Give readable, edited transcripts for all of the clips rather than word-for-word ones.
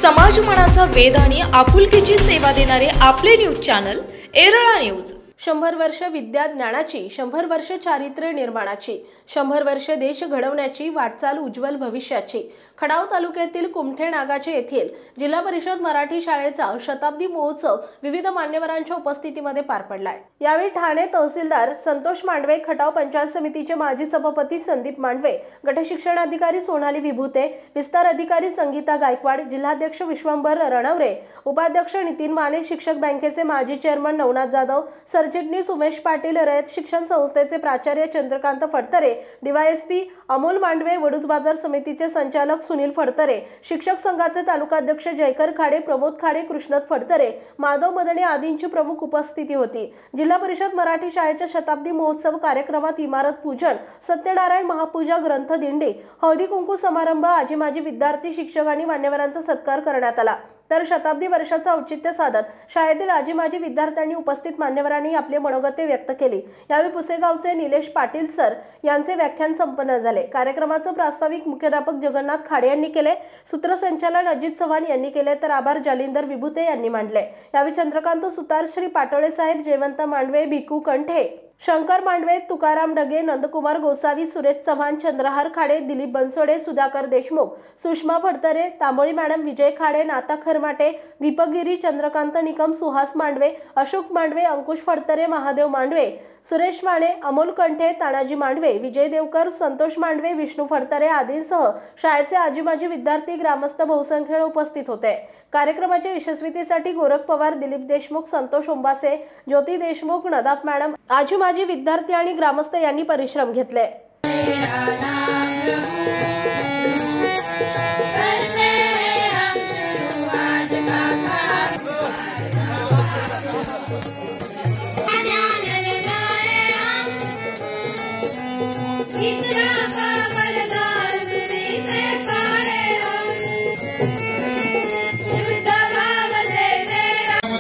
समाजमनाचा वेध आणि आपुलकीची सेवा देणारे आपले न्यूज चॅनल एरळा न्यूज। 100 वर्ष विद्या ज्ञानाची, 100 वर्ष चारित्र्य निर्माणाची, 100 वर्ष देश घडवण्याची, वाटचाल उज्ज्वल भविष्याची खडाव तालुक्यातील कुमठे नागाचे येथील जिल्हा परिषद मराठी शाळेचा शताब्दी महोत्सव विविध मान्यवरांच्या उपस्थितीमध्ये पार पडलाय। यावेळी ठाणे तहसीलदार संतोष मांडवे, खटाव पंचायत समितीचे माजी सभापती संदीप मांडवे, गट शिक्षण अधिकारी सोनाली विभूते, विस्तार अधिकारी संगीता गायकवाड, जिल्हाध्यक्ष विश्वंभर रणवरे, उपाध्यक्ष नितीन माने, शिक्षक बँकेचे माजी चेअरमन नवनाथ जाधव, सरचिटणीस उमेश पाटील, रयत शिक्षण संस्थेचे प्राचार्य चंद्रकांत फडतरे, डीवायएसपी अमोल मांडवे, वडूज बाजार समितीचे संचालक सुनील फडतरे, शिक्षक संघाचे तालुकाध्यक्ष जयकर खाडे, प्रमोद खाडे, कृष्णत फडतरे, माधव मदने आदींची प्रमुख उपस्थिती होती। जिल्हा परिषद मराठी शाळेच्या शताब्दी महोत्सव कार्यक्रमात इमारत पूजन, सत्यनारायण महापूजा, ग्रंथ दिंडी, हळदी कुंकू समारंभ, आजी माजी विद्यार्थी, शिक्षक आणि मान्यवरांचा सत्कार करण्यात आला। तर शताब्दी वर्षाचा औचित्य साधत शाळेतील आजी माजी विद्यार्थ्यांनी उपस्थित मान्यवरांनी आपले मनोगते व्यक्त केली। यावेळी पुसेगावचे निलेश पाटील सर यांचे व्याख्यान संपन्न झाले। कार्यक्रमाचे प्रास्ताविक मुख्याध्यापक जगन्नाथ खाडे यांनी केले, सूत्रसंचालन अजित चव्हाण यांनी केले, तर आभार जालिंदर विभूते यांनी मांडले। यावेळी चंद्रकांत सुतार, श्री पाटोळे साहेब, जयवंत मांडवे, भिकू कंठे, शंकर मांडवे, तुकाराम डगे, नंदकुमार गोसावी, सुरेश चव्हाण, चंद्रहार खाडे, दिलीप बनसोडे, सुधाकर देशमुख, सुषमा फडतरे, तांबोळी मॅडम, विजय खाडे, नाता खरमाटे, दीपक गिरी, चंद्रकांत निकम, सुहास मांडवे, अशोक मांडवे, अंकुश फडतरे, महादेव मांडवे, सुरेश माने, अमोल कंठे, तानाजी मांडवे, विजय देवकर, संतोष मांडवे, विष्णू फडतरे आदींसह शाळेचे आजी माजी विद्यार्थी, ग्रामस्थ बहुसंख्येने उपस्थित होते। कार्यक्रमाच्या यशस्वीतेसाठी गोरख पवार, दिलीप देशमुख, संतोष ओंबासे, ज्योती देशमुख, नदाफ मॅडम, आजी माजी विद्यार्थी आणि ग्रामस्थ यांनी परिश्रम घेतले।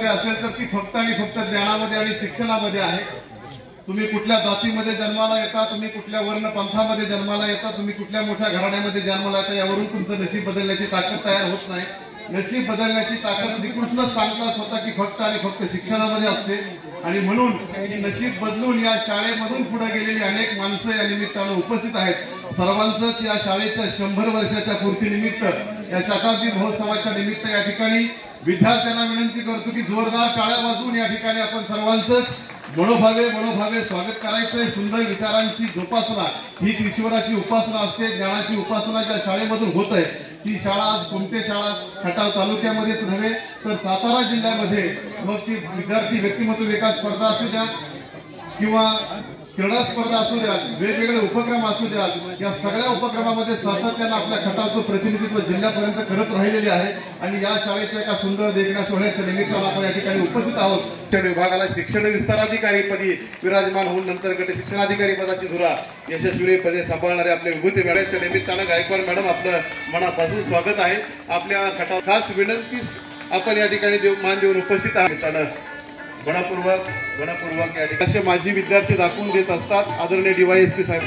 असेल तर ती फक्त आणि फक्त ज्ञानामध्ये आणि शिक्षणामध्ये आहे। तुम्ही कुठल्या जातीमध्ये जन्माला येता, तुम्ही कुठल्या वर्ण पंथामध्ये जन्माला येता, तुम्ही कुठल्या मोठ्या घराण्यामध्ये जन्माला येता, यावरून तुमचं नशीब बदलण्याची ताकद तयार होत नाही। नशीब बदलण्याची ताकद श्रीकृष्णच सांगतात होता की फक्त आणि फक्त शिक्षणामध्ये असते। आणि म्हणून नशीब बदलून या शाळेमधून पुढे गेलेली अनेक माणसं या निमित्तानं उपस्थित आहेत। सर्वांचंच या शाळेच्या 100 वर्षाच्या पूर्तीनिमित्त, या शताब्दी महोत्सवाच्या निमित्त या ठिकाणी विद्यार्थ्यांना विनंती करतो की जोरदार टाळ्या वाजवून या ठिकाणी आपण सर्वांचंच मनोभावे स्वागत करायचंय। सुंदर विचारांची जोपासना ही ईश्वराची उपासना असते, ज्ञानाची उपासना ज्या शाळेमधून होत आहे ती शाळा आज कुमठे शाळा खटाव तालुक्यामध्येच नव्हे तर सातारा जिल्ह्यामध्ये, मग ती विद्यार्थी व्यक्तिमत्व विकास स्पर्धा असू द्या किंवा क्रीडा स्पर्धा असू द्या, वेगवेगळे उपक्रम असू द्या, या सगळ्या उपक्रमामध्ये सातत्यानं आपल्या खटावचं प्रतिनिधित्व जिल्ह्यापर्यंत करत राहिलेले आहे। आणि या शाळेच्या एका सुंदर देखण्या सोहळ्याच्या निमित्तानं आपण या ठिकाणी उपस्थित आहोत। शिक्षण विभागाला शिक्षण विस्तार अधिकारी पदी विराजमान होऊन नंतर गट शिक्षणाधिकारी पदाची धुरा यशस्वीपणे सांभाळणारे आपले विभूती मॅडमच्या निमित्तानं गायकवाड मॅडम आपलं मनापासून स्वागत आहे। आपल्या खटाव खास विनंतीस आपण या ठिकाणी मान देऊन उपस्थित आहात। गणपूर्वक या ठिकाणी माझी विद्यार्थी दाखवून देत असतात। आदरणीय डीवायएसपी साहेब,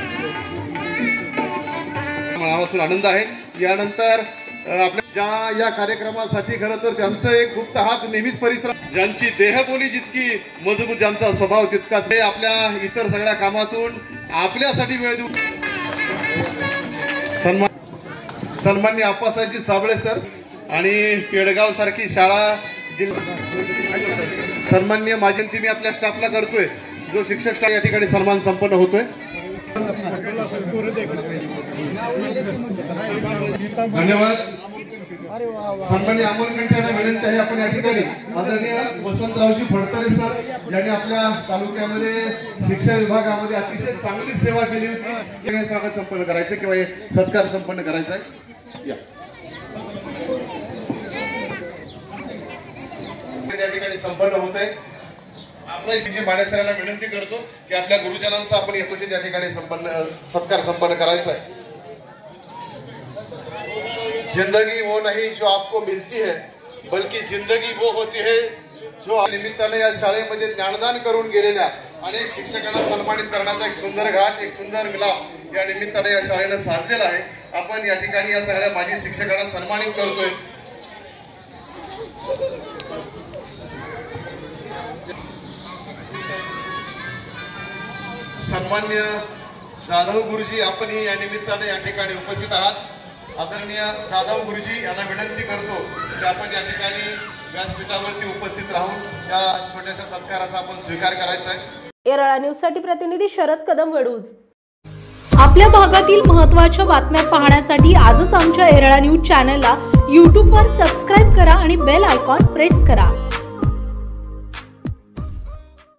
मनापासून आनंद आहे। यानंतर आपल्या ज्या या कार्यक्रमासाठी खरं तर त्यांचं एक गुप्त हात नेहमीच परिश्रम, ज्यांची देहबोली जितकी मजबूत, ज्यांचा स्वभाव तितकाच, हे आपल्या इतर सगळ्या कामातून आपल्यासाठी वेळ देऊ सन्माननीय आप्पासाहेबजी साबळे सर आणि पेडगाव सारखी शाळा सन्माननीय माजी मी आपल्या स्टाफला करतोय, जो शिक्षक स्टाफ या ठिकाणी सन्मान संपन्न होतोय। धन्यवाद। सन्माननीय अमोल कंठे यांना विनंती आहे आपण या ठिकाणी आदरणीय वसंतरावजी फडतरे सर, ज्यांनी आपल्या तालुक्यामध्ये शिक्षण विभागामध्ये अतिशय चांगली सेवा केली होती, स्वागत संपन्न करायचं किंवा सत्कार संपन्न करायचा आहे। या त्या ठिकाणी संपन्न होत आहे। आपल्या मानेसरांना विनंती करतो की आपल्या गुरुजनांचा आपण यथोचित त्या ठिकाणी सत्कार संपन्न करायचा आहे। जिंदगी वो नहीं जो आपको मिलती है, बल्कि जिंदगी वो होती है जो निमित्ताने या शाळेमध्ये ज्ञानदान करून गेलेल्या अनेक शिक्षकांना सन्मानित करण्याचा एक सुंदर घाट, एक सुंदर मिलाप या निमित्ताने या शाळेने साधलेला आहे। आपण या ठिकाणी या सगळ्या माजी शिक्षकांना सन्मानित करतोय। सन्मान्य जाधव गुरुजी, आपण या निमित्ताने या ठिकाणी उपस्थित आहात। आदरणीय जाधव गुरुजी यांना विनंती करतो की आपण या ठिकाणी व्यासपीठावरती उपस्थित राहून या छोट्याशा सत्काराचा आपण स्वीकार करायचा आहे। येरळा न्यूज साठी प्रतिनिधी शरद कदम वडूज। आपल्या भागातील महत्त्वाच्या बातम्या पाहण्यासाठी आजच आमच्या येरळा न्यूज चॅनलला YouTube वर सबस्क्राइब करा आणि बेल आयकॉन प्रेस करा।